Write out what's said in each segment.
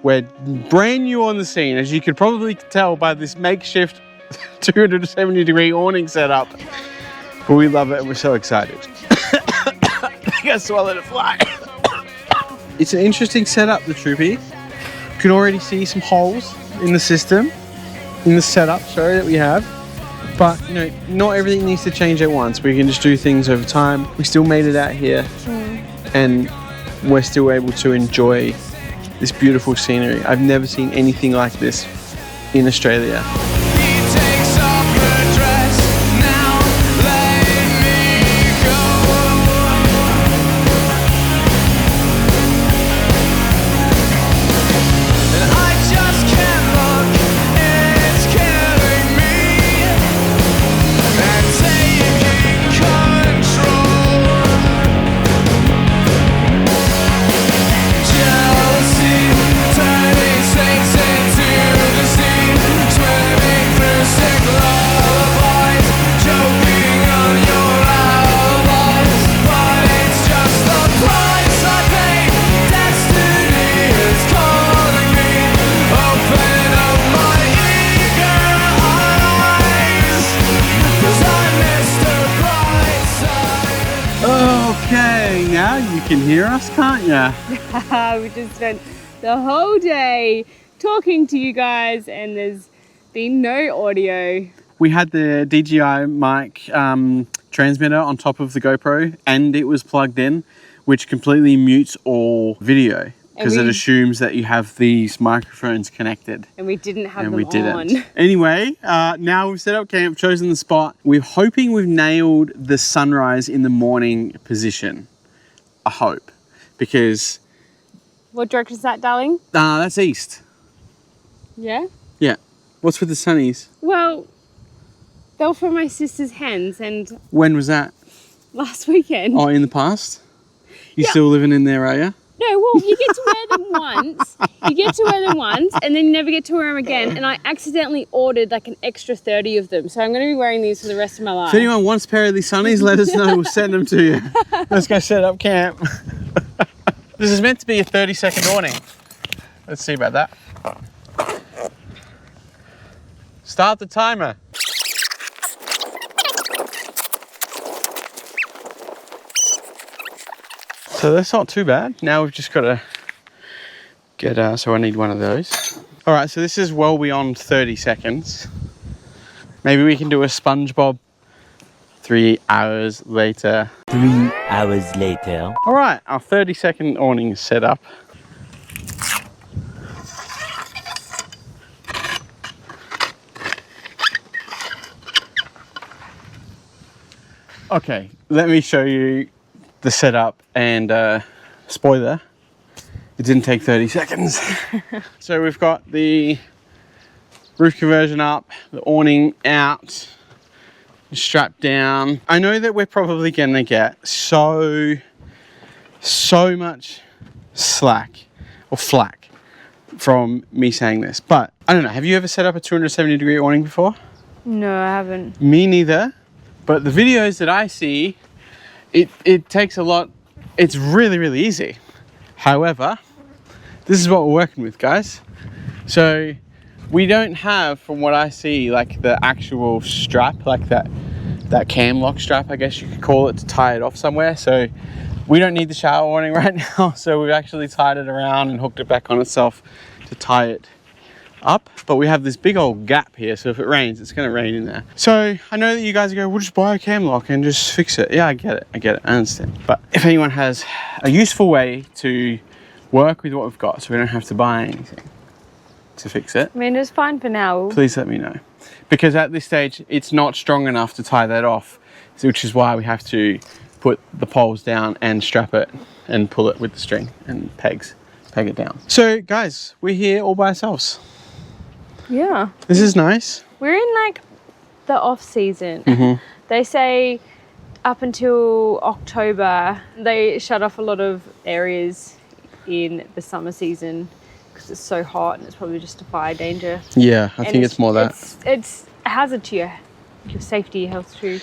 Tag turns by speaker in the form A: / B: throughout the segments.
A: We're brand new on the scene, as you could probably tell by this makeshift 270-degree awning setup. But we love it and we're so excited. I think I swallowed a fly. It's an interesting setup, the Troopy. You can already see some holes in the system, in the setup, sorry, that we have. But, you know, not everything needs to change at once. We can just do things over time. We still made it out here and we're still able to enjoy this beautiful scenery. I've never seen anything like this in Australia. Okay, now you can hear us, can't ya?
B: We just spent the whole day talking to you guys and there's been no audio.
A: We had the DJI mic transmitter on top of the GoPro and it was plugged in, which completely mutes all video because it assumes that you have these microphones connected.
B: And we didn't have them
A: on.
B: on.
A: Anyway, now we've set up camp, chosen the spot. We're hoping we've nailed the sunrise in the morning position. I hope. Because...
B: What direction is that, darling?
A: That's east.
B: Yeah?
A: Yeah. What's with the sunnies?
B: Well, they were for my sister's hens and...
A: When was that?
B: Last weekend.
A: Oh, in the past? You still living in there, are you?
B: No, well, you get to wear them once. You get to wear them once and then you never get to wear them again. And I accidentally ordered like an extra 30 of them. So I'm going to be wearing these for the rest of my life.
A: If anyone wants a pair of these sunnies, let us know. We'll send them to you. Let's go set up camp. This is meant to be a 30-second awning. Let's see about that. Start the timer. So that's not too bad. Now we've just got to get, so I need one of those. All right, so this is well beyond 30 seconds. Maybe we can do a SpongeBob 3 hours later.
C: 3 hours later.
A: All right, our 30-second awning is set up. Okay, let me show you the setup and spoiler, it didn't take 30 seconds. So we've got the roof conversion up, the awning out, strapped down. I know that we're probably gonna get so much slack or flack from me saying this, but I don't know, have you ever set up a 270-degree awning before?
B: No, I haven't.
A: Me neither, but the videos that I see, it takes a lot. It's really, really easy. However, this is what we're working with, guys. So we don't have, from what I see, like the actual strap, like that cam lock strap, I guess you could call it, to tie it off somewhere. So we don't need the shower awning right now. So we've actually tied it around and hooked it back on itself to tie it up. But we have this big old gap here, so if it rains, it's going to rain in there. So I know that you guys go, we'll just buy a cam lock and just fix it. Yeah, I get it, I understand. But if anyone has a useful way to work with what we've got so we don't have to buy anything to fix it,
B: I mean, it's fine for now.
A: please let me know. Because at this stage, it's not strong enough to tie that off, which is why we have to put the poles down and strap it and pull it with the string and peg it down. So guys, we're here all by ourselves.
B: Yeah.
A: This is nice.
B: We're in like the off season. They say up until October, they shut off a lot of areas in the summer season because it's so hot and it's probably just a fire danger.
A: Yeah, I think it's more that.
B: It's a hazard to your safety, your health too.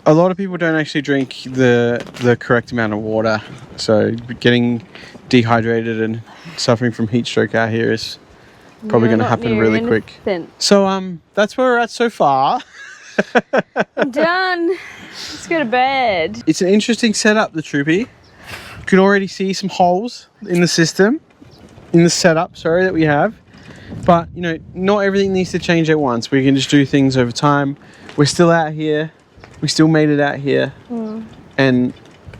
A: A lot of people don't actually drink the correct amount of water, so getting dehydrated and suffering from heat stroke out here is probably going to happen really quick. So that's where we're at so far.
B: I'm done. Let's go to bed.
A: It's an interesting setup, the Troopy. You can already see some holes in the system, in the setup, sorry, that we have. But, you know, not everything needs to change at once. We can just do things over time. We're still out here. We still made it out here. And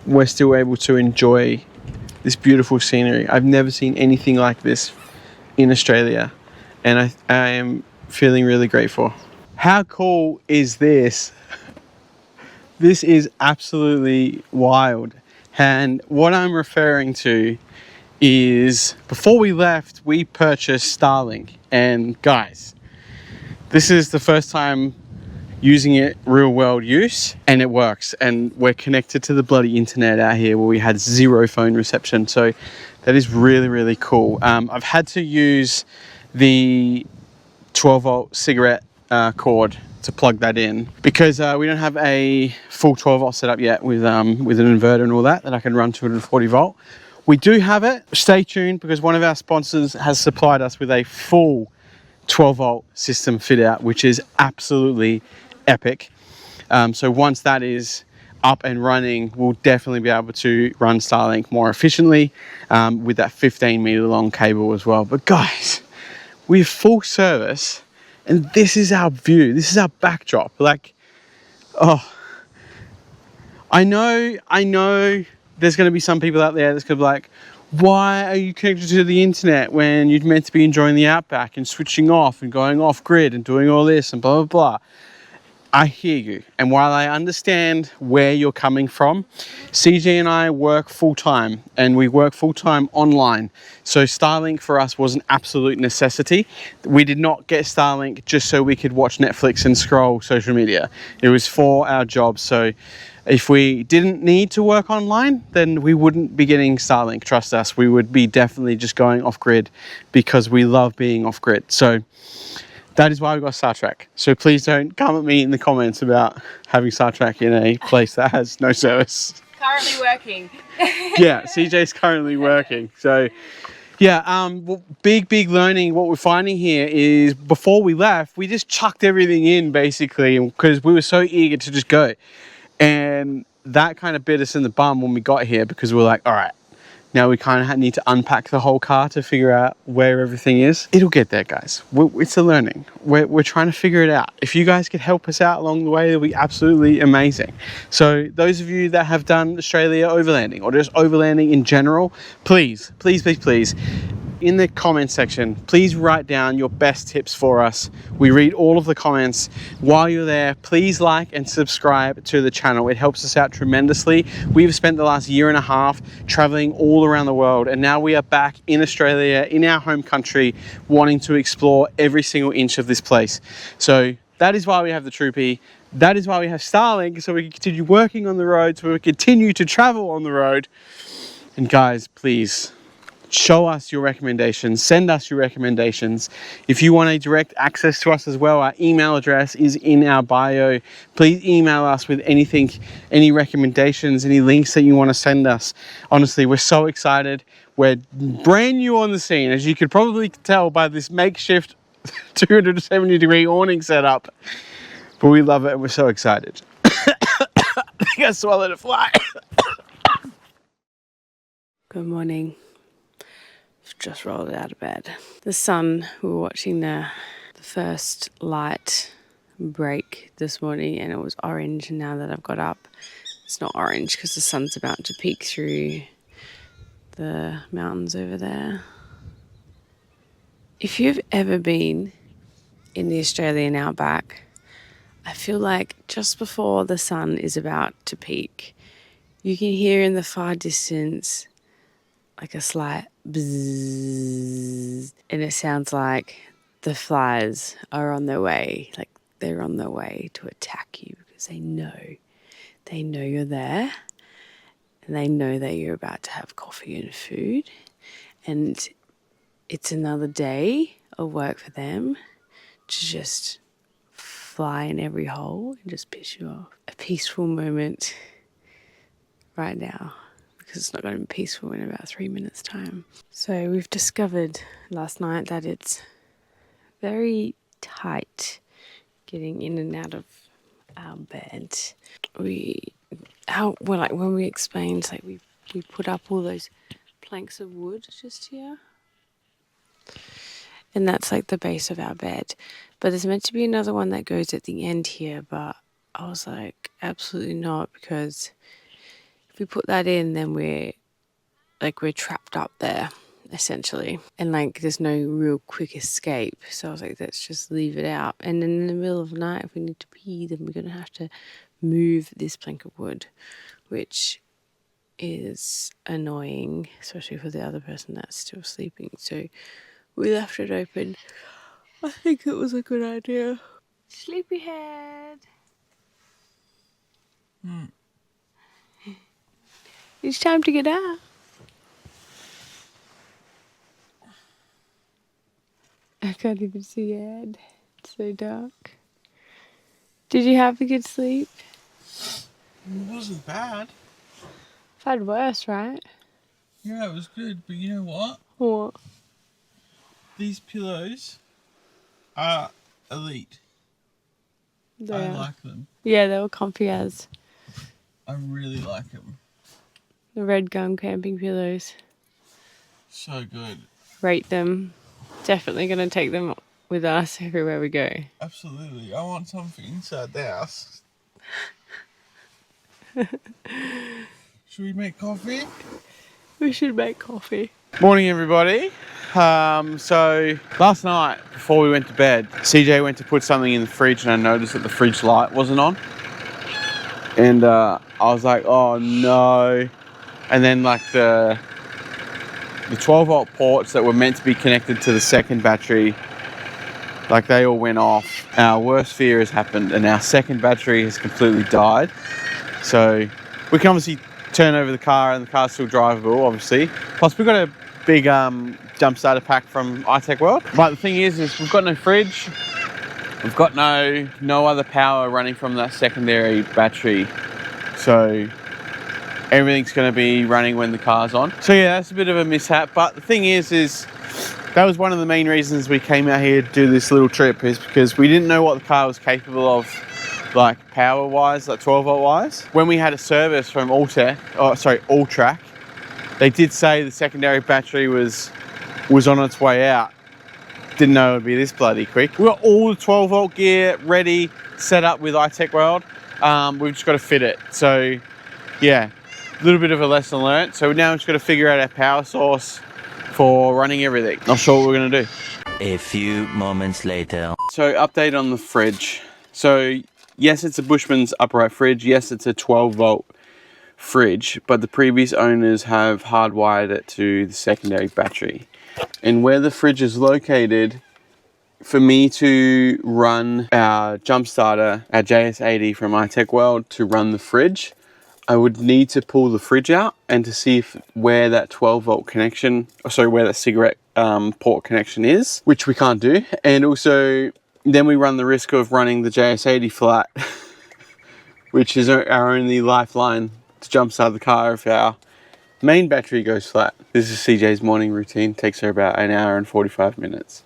A: we're still able to enjoy this beautiful scenery. I've never seen anything like this in Australia. And I am feeling really grateful. How cool is this? This is absolutely wild. And what I'm referring to is, before we left, we purchased Starlink. And guys, this is the first time using it real world use, and it works. And we're connected to the bloody internet out here where we had 0 phone reception. So that is really, really cool. I've had to use the 12-volt cigarette cord to plug that in because we don't have a full 12-volt setup yet with an inverter and all that I can run 240 volt. We do have it. Stay tuned, because one of our sponsors has supplied us with a full 12-volt system fit out, which is absolutely epic. So once that is up and running, we'll definitely be able to run Starlink more efficiently with that 15-meter long cable as well. But guys, we have full service. And this is our view. This is our backdrop. Like, oh, I know there's going to be some people out there that's going to be like, why are you connected to the internet when you're meant to be enjoying the outback and switching off and going off grid and doing all this and blah, blah, blah. I hear you. And while I understand where you're coming from, CJ and I work full-time, and we work full-time online. So Starlink for us was an absolute necessity. We did not get Starlink just so we could watch Netflix and scroll social media. It was for our job. So if we didn't need to work online, then we wouldn't be getting Starlink. Trust us, we would be definitely just going off-grid because we love being off-grid. So that is why we got Star Trek. So please don't come at me in the comments about having Star Trek in a place that has no service.
B: Currently working.
A: Yeah, CJ's currently working. So yeah, big learning. What we're finding here is, before we left, we just chucked everything in basically because we were so eager to just go. And that kind of bit us in the bum when we got here, because we're like, all right, now we kind of need to unpack the whole car to figure out where everything is. It'll get there, guys. It's a learning. We're trying to figure it out. If you guys could help us out along the way, it'll be absolutely amazing. So those of you that have done Australia overlanding, or just overlanding in general, please, in the comment section, please write down your best tips for us. We read all of the comments. While you're there, please like and subscribe to the channel. It helps us out tremendously. We've spent the last 1.5 years traveling all around the world, and now we are back in Australia, in our home country, wanting to explore every single inch of this place. So that is why we have the Troopy. That is why we have Starlink, so we can continue working on the road, so we continue to travel on the road. And guys, please, show us your recommendations, send us your recommendations. If you want a direct access to us as well, our email address is in our bio. Please email us with anything, any recommendations, any links that you want to send us. Honestly, we're so excited. We're brand new on the scene, as you could probably tell by this makeshift 270-degree awning setup. But we love it and we're so excited. I think I swallowed a fly.
B: Good morning. Just rolled out of bed. The sun, we were watching the first light break this morning, and it was orange. And now that I've got up, it's not orange because the sun's about to peek through the mountains over there. If you've ever been in the Australian Outback, I feel like just before the sun is about to peak, you can hear in the far distance like a slight bzzz, and it sounds like the flies are on their way, like they're on their way to attack you, because they know you're there, and they know that you're about to have coffee and food, and it's another day of work for them to just fly in every hole and just piss you off. A peaceful moment right now, because it's not going to be peaceful in about 3 minutes time. So we've discovered last night that it's very tight getting in and out of our bed. When we explained, like we put up all those planks of wood just here, and that's like the base of our bed. But there's meant to be another one that goes at the end here, but I was like, absolutely not, because if we put that in, then we're trapped up there essentially, and like there's no real quick escape. So I was like, let's just leave it out, and then in the middle of the night if we need to pee, then we're gonna have to move this plank of wood, which is annoying, especially for the other person that's still sleeping. So we left it open. I think it was a good idea. Sleepyhead. It's time to get out. I can't even see your head. It's so dark. Did you have a good sleep?
A: It wasn't bad.
B: I've had worse, right?
A: Yeah, it was good, but you know what?
B: What?
A: These pillows are elite. I like them.
B: Yeah, they were comfy as.
A: I really like them.
B: The red gum camping pillows.
A: So good.
B: Rate them. Definitely going to take them with us everywhere we go.
A: Absolutely. I want something inside the house. Should we make coffee?
B: We should make coffee.
A: Morning, everybody. So last night before we went to bed, CJ went to put something in the fridge and I noticed that the fridge light wasn't on. And I was like, oh no. And then like the 12 volt ports that were meant to be connected to the second battery, like they all went off. Our worst fear has happened and our second battery has completely died. So we can obviously turn over the car and the car's still drivable, obviously. Plus we've got a big jump starter pack from iTech World. But the thing is we've got no fridge. We've got no other power running from that secondary battery. So everything's going to be running when the car's on. So yeah, that's a bit of a mishap. But the thing is that was one of the main reasons we came out here to do this little trip, is because we didn't know what the car was capable of, like power wise, like 12 volt wise. When we had a service from Alltrack, they did say the secondary battery was on its way out. Didn't know it would be this bloody quick. We've got all the 12 volt gear ready, set up with iTech World. We've just got to fit it. So yeah, a little bit of a lesson learnt. So now we've just got to figure out our power source for running everything. Not sure what we're going to do.
C: A few moments later.
A: So update on the fridge. So yes, it's a Bushman's upright fridge. Yes, it's a 12 volt fridge, but the previous owners have hardwired it to the secondary battery. And where the fridge is located, for me to run our jump starter, our JS80 from iTech World, to run the fridge, I would need to pull the fridge out and to see where that 12 volt connection, where that cigarette port connection is, which we can't do. And also then we run the risk of running the JS80 flat, which is our only lifeline to jump start the car if our main battery goes flat. This is CJ's morning routine. Takes her about an hour and 45 minutes.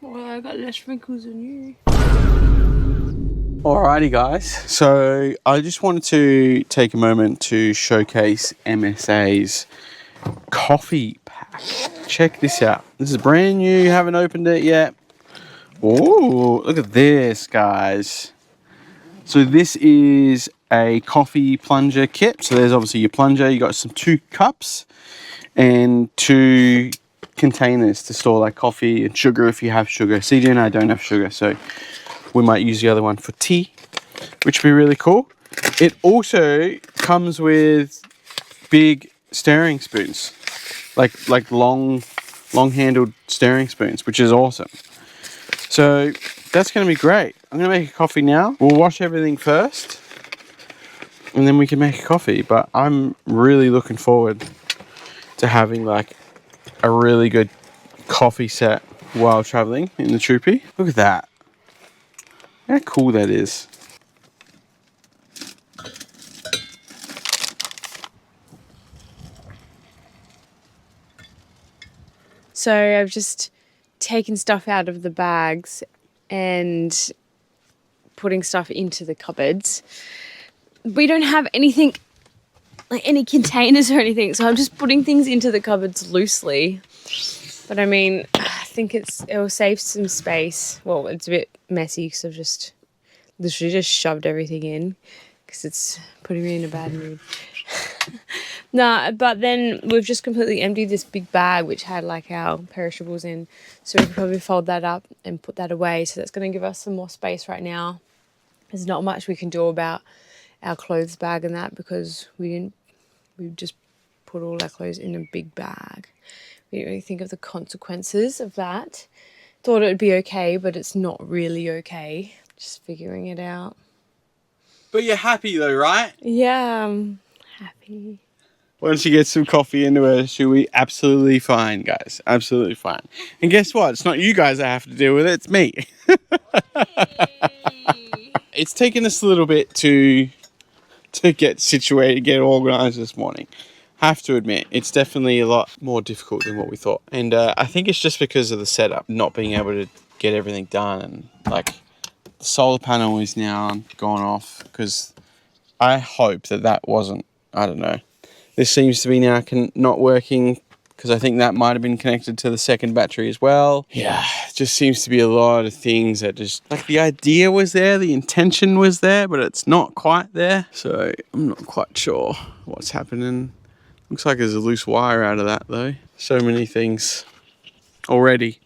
B: Well, I got less wrinkles than you.
A: Alrighty guys, so I just wanted to take a moment to showcase MSA's coffee pack. Check this out. This is brand new, haven't opened it yet. Oh, look at this, guys. So this is a coffee plunger kit. So there's obviously your plunger, you got two cups and 2 containers to store like coffee and sugar if you have sugar. CJ and I don't have sugar, so we might use the other one for tea, which would be really cool. It also comes with big stirring spoons, like long handled stirring spoons, which is awesome. So that's going to be great. I'm going to make a coffee now. We'll wash everything first and then we can make a coffee. But I'm really looking forward to having like a really good coffee set while traveling in the Troopy. Look at that. How cool that is.
B: So I've just taken stuff out of the bags and putting stuff into the cupboards. We don't have anything, like any containers or anything, so I'm just putting things into the cupboards loosely. But I mean, I think it'll save some space. Well, it's a bit messy because I've just literally just shoved everything in because it's putting me in a bad mood. Nah, but then we've just completely emptied this big bag which had like our perishables in, so we could probably fold that up and put that away. So that's going to give us some more space right now. There's not much we can do about our clothes bag and that because we just put all our clothes in a big bag. We didn't really think of the consequences of that. Thought it would be okay, but it's not really okay. Just figuring it out.
A: But you're happy though, right?
B: Yeah, I'm happy.
A: Once she gets some coffee into her, she'll be absolutely fine, guys. Absolutely fine. And guess what? It's not you guys that have to deal with it, it's me. It's taken us a little bit to get situated, get organised this morning. Have to admit, it's definitely a lot more difficult than what we thought. And I think it's just because of the setup, not being able to get everything done. And like, the solar panel is now gone off because I hope that wasn't, I don't know. This seems to be now not working because I think that might have been connected to the second battery as well. Yeah, it just seems to be a lot of things that just, like the idea was there, the intention was there, but it's not quite there. So I'm not quite sure what's happening. Looks like there's a loose wire out of that though. So many things already.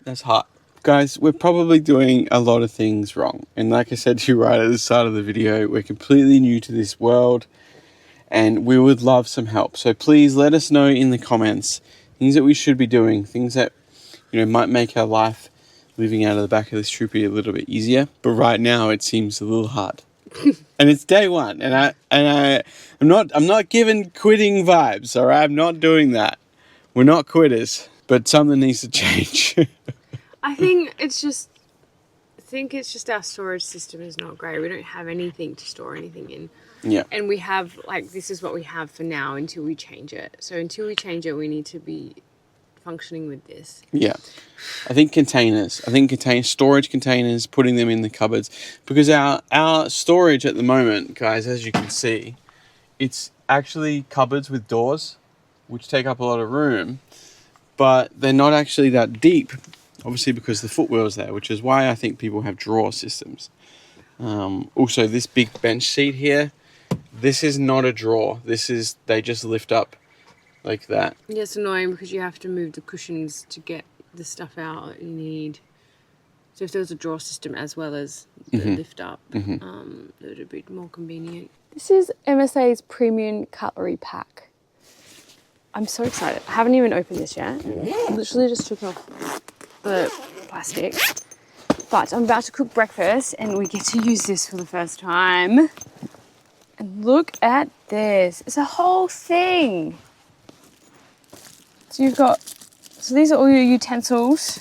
A: That's hot. Guys, we're probably doing a lot of things wrong. And like I said to you right at the start of the video, we're completely new to this world and we would love some help. So please let us know in the comments things that we should be doing, things that, you know, might make our life living out of the back of this Troopy a little bit easier. But right now it seems a little hard. And it's day one and I'm not giving quitting vibes, all right? I'm not doing that. We're not quitters, but something needs to change.
B: I think it's just our storage system is not great. We don't have anything to store anything in.
A: Yeah.
B: And we have, like, this is what we have for now until we change it. So until we change it, we need to be functioning with this.
A: Yeah. I think storage containers, putting them in the cupboards. Because our storage at the moment, guys, as you can see, it's actually cupboards with doors, which take up a lot of room. But they're not actually that deep, obviously because the footwell's there, which is why I think people have drawer systems. Also, this big bench seat here, this is not a drawer. They just lift up like that.
B: Yeah, it's annoying because you have to move the cushions to get the stuff out that you need. So if there was a drawer system as well as the lift up, it would be more convenient. This is MSA's premium cutlery pack. I'm so excited. I haven't even opened this yet. Literally just took off the plastic. But I'm about to cook breakfast and we get to use this for the first time. And look at this. It's a whole thing. So these are all your utensils.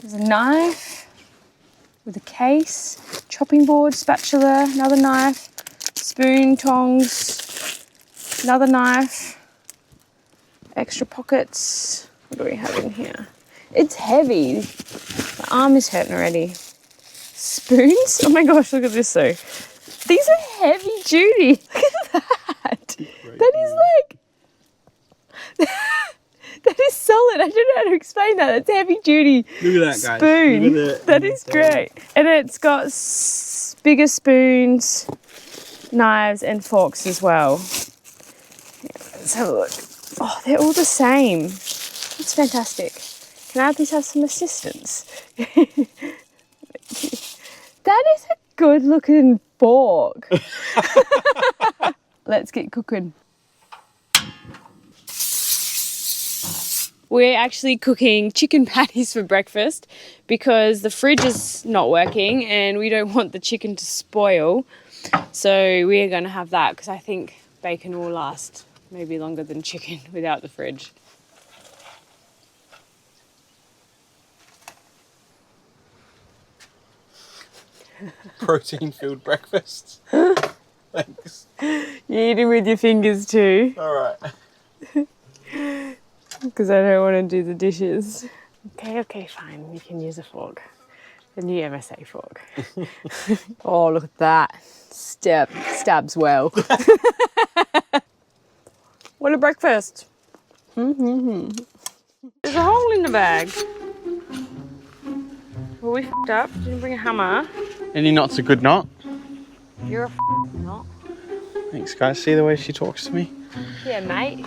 B: There's a knife with a case, chopping board, spatula, another knife, spoon, tongs, another knife. Extra pockets. What do we have in here? It's heavy. My arm is hurting already. Spoons? Oh my gosh, look at this though. These are heavy duty. Look at that. That is like... that is solid. I don't know how to explain that. It's heavy duty.
A: Look at that, guys.
B: Spoon.
A: Look at
B: That is great. And it's got bigger spoons, knives and forks as well. Let's have a look. Oh, they're all the same. That's fantastic. Can I please have some assistance? That is a good looking fork. Let's get cooking. We're actually cooking chicken patties for breakfast because the fridge is not working and we don't want the chicken to spoil. So we're going to have that because I think bacon will last maybe longer than chicken without the fridge.
A: Protein-filled breakfast. Thanks.
B: You eat it with your fingers too.
A: All right.
B: Because I don't want to do the dishes. Okay, fine. You can use a fork. The new MSA fork. Oh, look at that. Stabs well. What a breakfast. There's a hole in the bag. Were we f***ed up? Didn't bring a hammer.
A: Any knot's a good knot.
B: You're a f***ing knot.
A: Thanks, guys. See the way she talks to me?
B: Yeah, mate.